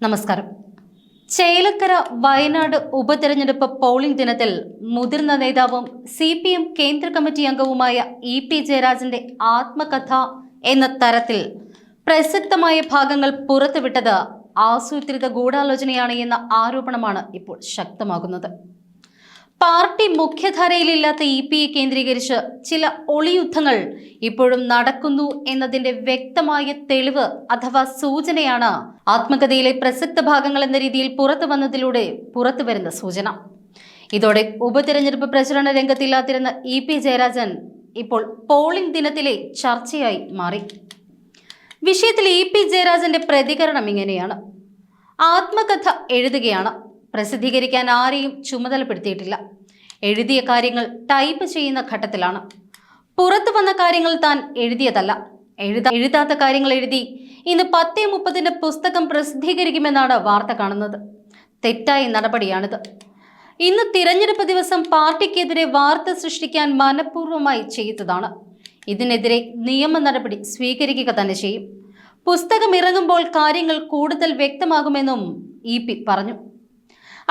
നമസ്കാരം. ചേലക്കര വയനാട് ഉപതെരഞ്ഞെടുപ്പ് പോളിംഗ് ദിനത്തിൽ മുതിർന്ന നേതാവും CPM കേന്ദ്ര കമ്മിറ്റി അംഗവുമായ EP ജയരാജന്റെ ആത്മകഥ എന്ന തരത്തിൽ പ്രസക്തമായ ഭാഗങ്ങൾ പുറത്തുവിട്ടത് ആസൂത്രിത ഗൂഢാലോചനയാണ് എന്ന ആരോപണമാണ് ഇപ്പോൾ ശക്തമാകുന്നത്. പാർട്ടി മുഖ്യധാരയിലില്ലാത്ത EPയെ കേന്ദ്രീകരിച്ച് ചില ഒളിയുദ്ധങ്ങൾ ഇപ്പോഴും നടക്കുന്നു എന്നതിന്റെ വ്യക്തമായ തെളിവ് അഥവാ സൂചനയാണ് ആത്മകഥയിലെ പ്രസക്ത ഭാഗങ്ങൾ എന്ന രീതിയിൽ പുറത്തു വന്നതിലൂടെ പുറത്തുവരുന്ന സൂചന. ഇതോടെ ഉപതെരഞ്ഞെടുപ്പ് പ്രചരണ രംഗത്തില്ലാതിരുന്ന EP ജയരാജൻ ഇപ്പോൾ പോളിംഗ് ദിനത്തിലെ ചർച്ചയായി മാറി. വിഷയത്തിൽ EP ജയരാജന്റെ പ്രതികരണം ഇങ്ങനെയാണ്: ആത്മകഥ എഴുതുകയാണ്, പ്രസിദ്ധീകരിക്കാൻ ആരെയും ചുമതലപ്പെടുത്തിയിട്ടില്ല. എഴുതിയ കാര്യങ്ങൾ ടൈപ്പ് ചെയ്യുന്ന ഘട്ടത്തിലാണ്. പുറത്തു വന്ന കാര്യങ്ങൾ താൻ എഴുതിയതല്ല. എഴുതാത്ത കാര്യങ്ങൾ എഴുതി ഇന്ന് 10:30 പുസ്തകം പ്രസിദ്ധീകരിക്കുമെന്നാണ് വാർത്ത കാണുന്നത്. തെറ്റായ നടപടിയാണിത്. ഇന്ന് തിരഞ്ഞെടുപ്പ് ദിവസം പാർട്ടിക്കെതിരെ വാർത്ത സൃഷ്ടിക്കാൻ മനഃപൂർവ്വമായി ചെയ്തതാണ്. ഇതിനെതിരെ നിയമ നടപടി സ്വീകരിക്കുക തന്നെ ചെയ്യും. പുസ്തകം ഇറങ്ങുമ്പോൾ കാര്യങ്ങൾ കൂടുതൽ വ്യക്തമാകുമെന്നും EP പറഞ്ഞു.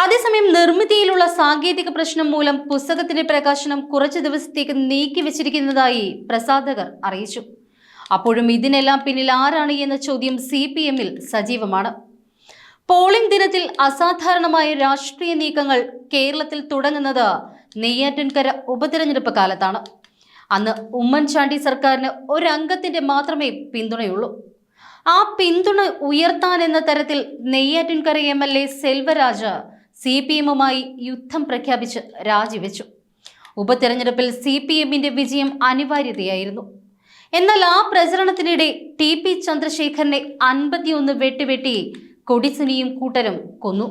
അതേസമയം നിർമ്മിതിയിലുള്ള സാങ്കേതിക പ്രശ്നം മൂലം പുസ്തകത്തിന്റെ പ്രകാശനം കുറച്ചു ദിവസത്തേക്ക് നീക്കിവെച്ചിരിക്കുന്നതായി പ്രസാധകർ അറിയിച്ചു. അപ്പോഴും ഇതിനെല്ലാം പിന്നിൽ ആരാണ് എന്ന ചോദ്യം CPMൽ സജീവമാണ്. പോളിംഗ് ദിനത്തിൽ അസാധാരണമായ രാഷ്ട്രീയ നീക്കങ്ങൾ കേരളത്തിൽ തുടങ്ങുന്നത് നെയ്യാറ്റിൻകര ഉപതെരഞ്ഞെടുപ്പ് കാലത്താണ്. അന്ന് ഉമ്മൻചാണ്ടി സർക്കാരിന് ഒരംഗത്തിന്റെ മാത്രമേ പിന്തുണയുള്ളൂ. ആ പിന്തുണ ഉയർത്താൻ എന്ന തരത്തിൽ നെയ്യാറ്റിൻകര MLA സെൽവരാജ് CPMുമായി യുദ്ധം പ്രഖ്യാപിച്ച് രാജിവെച്ചു. ഉപതെരഞ്ഞെടുപ്പിൽ CPMന്റെ വിജയം അനിവാര്യതയായിരുന്നു. എന്നാൽ ആ പ്രചരണത്തിനിടെ TP ചന്ദ്രശേഖരനെ 51 വെട്ടി കൊടിസുനിയും കൂട്ടരും കൊന്നു.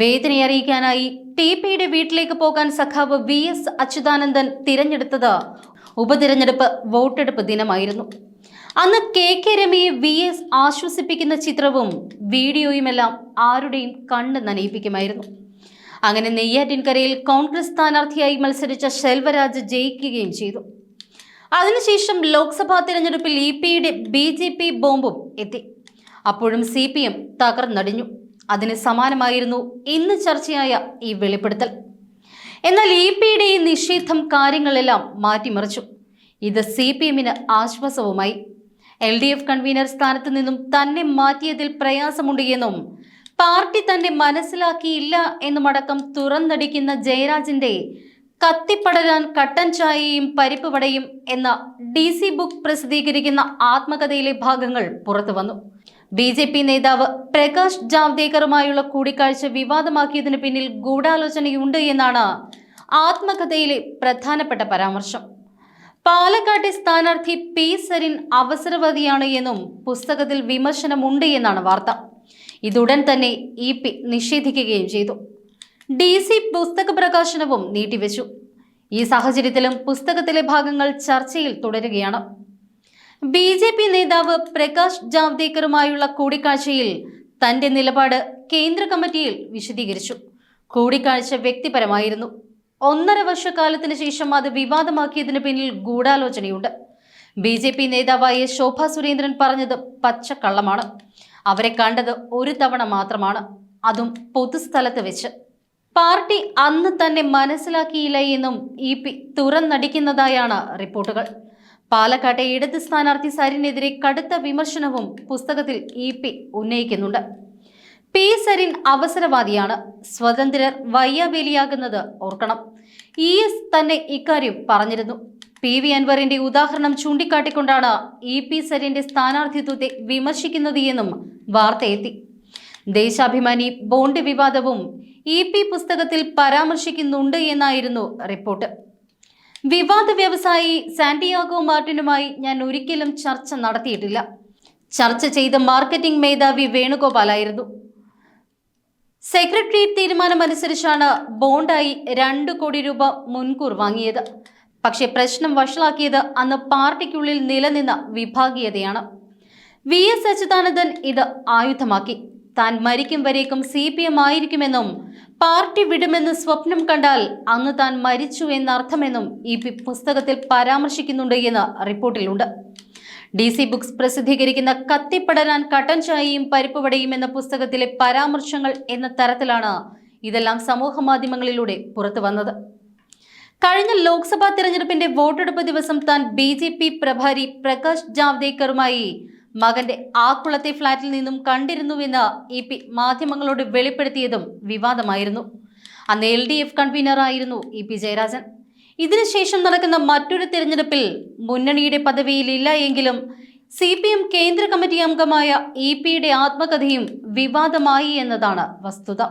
വേദനയറിയിക്കാനായി TPയുടെ വീട്ടിലേക്ക് പോകാൻ സഖാവ് VS അച്യുതാനന്ദൻ തിരഞ്ഞെടുത്തത് ഉപതെരഞ്ഞെടുപ്പ് വോട്ടെടുപ്പ് ദിനമായിരുന്നു. അന്ന് KK രമയെ VS ആശ്വസിപ്പിക്കുന്ന ചിത്രവും വീഡിയോയുമെല്ലാം ആരുടെയും കണ്ണ് നനയിപ്പിക്കുമായിരുന്നു. അങ്ങനെ നെയ്യാറ്റിൻകരയിൽ കോൺഗ്രസ് സ്ഥാനാർത്ഥിയായി മത്സരിച്ച സെൽവരാജ് ജയിക്കുകയും ചെയ്തു. അതിനുശേഷം ലോക്സഭാ തിരഞ്ഞെടുപ്പിൽ EPയുടെ BJP ബോംബും എത്തി. അപ്പോഴും CPM തകർന്നടിഞ്ഞു. അതിന് സമാനമായിരുന്നു ഇന്ന് ചർച്ചയായ ഈ വെളിപ്പെടുത്തൽ. എന്നാൽ EPയുടെ ഈ നിഷേധം കാര്യങ്ങളെല്ലാം മാറ്റിമറിച്ചു. ഇത് CPMന് ആശ്വാസവുമായി. LDF കൺവീനർ സ്ഥാനത്ത് നിന്നും തന്നെ മാറ്റിയതിൽ പ്രയാസമുണ്ട് എന്നും പാർട്ടി തന്നെ മനസ്സിലാക്കിയില്ല എന്നുമടക്കം തുറന്നടിക്കുന്ന ജയരാജന്റെ കത്തിപ്പടരാൻ കട്ടൻ ചായയും പരിപ്പ് വടയും എന്ന DC ബുക്ക് പ്രസിദ്ധീകരിക്കുന്ന ആത്മകഥയിലെ ഭാഗങ്ങൾ പുറത്തു വന്നു. BJP നേതാവ് പ്രകാശ് ജാവ്ദേക്കറുമായുള്ള കൂടിക്കാഴ്ച വിവാദമാക്കിയതിന് പിന്നിൽ ഗൂഢാലോചനയുണ്ട് എന്നാണ് ആത്മകഥയിലെ പ്രധാനപ്പെട്ട പരാമർശം. പാലക്കാട്ടെ സ്ഥാനാർത്ഥി P സരിൻ അവസരവാദിയാണ് എന്നും പുസ്തകത്തിൽ വിമർശനമുണ്ട് എന്നാണ് വാർത്ത. ഇതുടൻ തന്നെ EP നിഷേധിക്കുകയും ചെയ്തു. DC പുസ്തക പ്രകാശനവും നീട്ടിവെച്ചു. ഈ സാഹചര്യത്തിലും പുസ്തകത്തിലെ ഭാഗങ്ങൾ ചർച്ചയിൽ തുടരുകയാണ്. BJP നേതാവ് പ്രകാശ് ജാവ്ദേക്കറുമായുള്ള കൂടിക്കാഴ്ചയിൽ തന്റെ നിലപാട് കേന്ദ്ര കമ്മിറ്റിയിൽ വിശദീകരിച്ചു. കൂടിക്കാഴ്ച വ്യക്തിപരമായിരുന്നു. 1.5 വർഷക്കാലത്തിന് ശേഷം അത് വിവാദമാക്കിയതിന് പിന്നിൽ ഗൂഢാലോചനയുണ്ട്. BJP നേതാവായ ശോഭാ സുരേന്ദ്രൻ പറഞ്ഞത് പച്ചക്കള്ളമാണ്. അവരെ കണ്ടത് ഒരു തവണ മാത്രമാണ്, അതും പൊതുസ്ഥലത്ത് വെച്ച്. പാർട്ടി അന്ന് തന്നെ മനസ്സിലാക്കിയില്ല എന്നും EP തുറന്നടിക്കുന്നതായാണ് റിപ്പോർട്ടുകൾ. പാലക്കാട്ടെ ഇടത് സ്ഥാനാർത്ഥി സരിനെതിരെ കടുത്ത വിമർശനവും പുസ്തകത്തിൽ EP ഉന്നയിക്കുന്നുണ്ട്. P സരിൻ അവസരവാദിയാണ്, സ്വതന്ത്രർ വയ്യാവേലിയാകുന്നത് ഓർക്കണം. ES തന്നെ ഇക്കാര്യം പറഞ്ഞിരുന്നു. PV അൻവറിന്റെ ഉദാഹരണം ചൂണ്ടിക്കാട്ടിക്കൊണ്ടാണ് EP സരിന്റെ സ്ഥാനാർത്ഥിത്വത്തെ വിമർശിക്കുന്നത് എന്നും വാർത്തയെത്തി. ദേശാഭിമാനി ബോണ്ട് വിവാദവും EP പുസ്തകത്തിൽ പരാമർശിക്കുന്നുണ്ട് എന്നായിരുന്നു റിപ്പോർട്ട്. വിവാദ വ്യവസായി സാന്റിയാഗോ മാർട്ടിനുമായി ഞാൻ ഒരിക്കലും ചർച്ച നടത്തിയിട്ടില്ല. ചർച്ച ചെയ്ത മാർക്കറ്റിംഗ് മേധാവി വേണുഗോപാലായിരുന്നു. സെക്രട്ടേറിയറ്റ് തീരുമാനമനുസരിച്ചാണ് ബോണ്ടായി 2 കോടി രൂപ മുൻകൂർ വാങ്ങിയത്. പക്ഷേ പ്രശ്നം വഷളാക്കിയത് അന്ന് പാർട്ടിക്കുള്ളിൽ നിലനിന്ന വിഭാഗീയതയാണ്. VS അച്യുതാനന്ദൻ ഇത് ആയുധമാക്കി. താൻ മരിക്കും വരേക്കും CPM ആയിരിക്കുമെന്നും പാർട്ടി വിടുമെന്ന് സ്വപ്നം കണ്ടാൽ അന്ന് താൻ മരിച്ചു എന്നർത്ഥമെന്നും EP പുസ്തകത്തിൽ പരാമർശിക്കുന്നുണ്ട് എന്ന് റിപ്പോർട്ടിലുണ്ട്. DC ബുക്സ് പ്രസിദ്ധീകരിക്കുന്ന കത്തിപ്പടരാൻ കട്ടൻ ചായയും പരിപ്പുവടയും എന്ന പുസ്തകത്തിലെ പരാമർശങ്ങൾ എന്ന തരത്തിലാണ് ഇതെല്ലാം സമൂഹ മാധ്യമങ്ങളിലൂടെ പുറത്തു വന്നത്. കഴിഞ്ഞ ലോക്സഭാ തിരഞ്ഞെടുപ്പിന്റെ വോട്ടെടുപ്പ് ദിവസം താൻ BJP പ്രഭാരി പ്രകാശ് ജാവ്ദേക്കറുമായി മകന്റെ ആക്കുളത്തെ ഫ്ളാറ്റിൽ നിന്നും കണ്ടിരുന്നുവെന്ന് EP മാധ്യമങ്ങളോട് വെളിപ്പെടുത്തിയതും വിവാദമായിരുന്നു. അന്ന് LDF കൺവീനറായിരുന്നു EP ജയരാജൻ. ഇതിനുശേഷം നടക്കുന്ന മറ്റൊരു തിരഞ്ഞെടുപ്പിൽ മുന്നണിയുടെ പദവിയിലില്ല എങ്കിലും CPM കേന്ദ്ര കമ്മിറ്റി അംഗമായ EP യുടെ ആത്മകഥയും വിവാദമായി എന്നതാണ് വസ്തുത.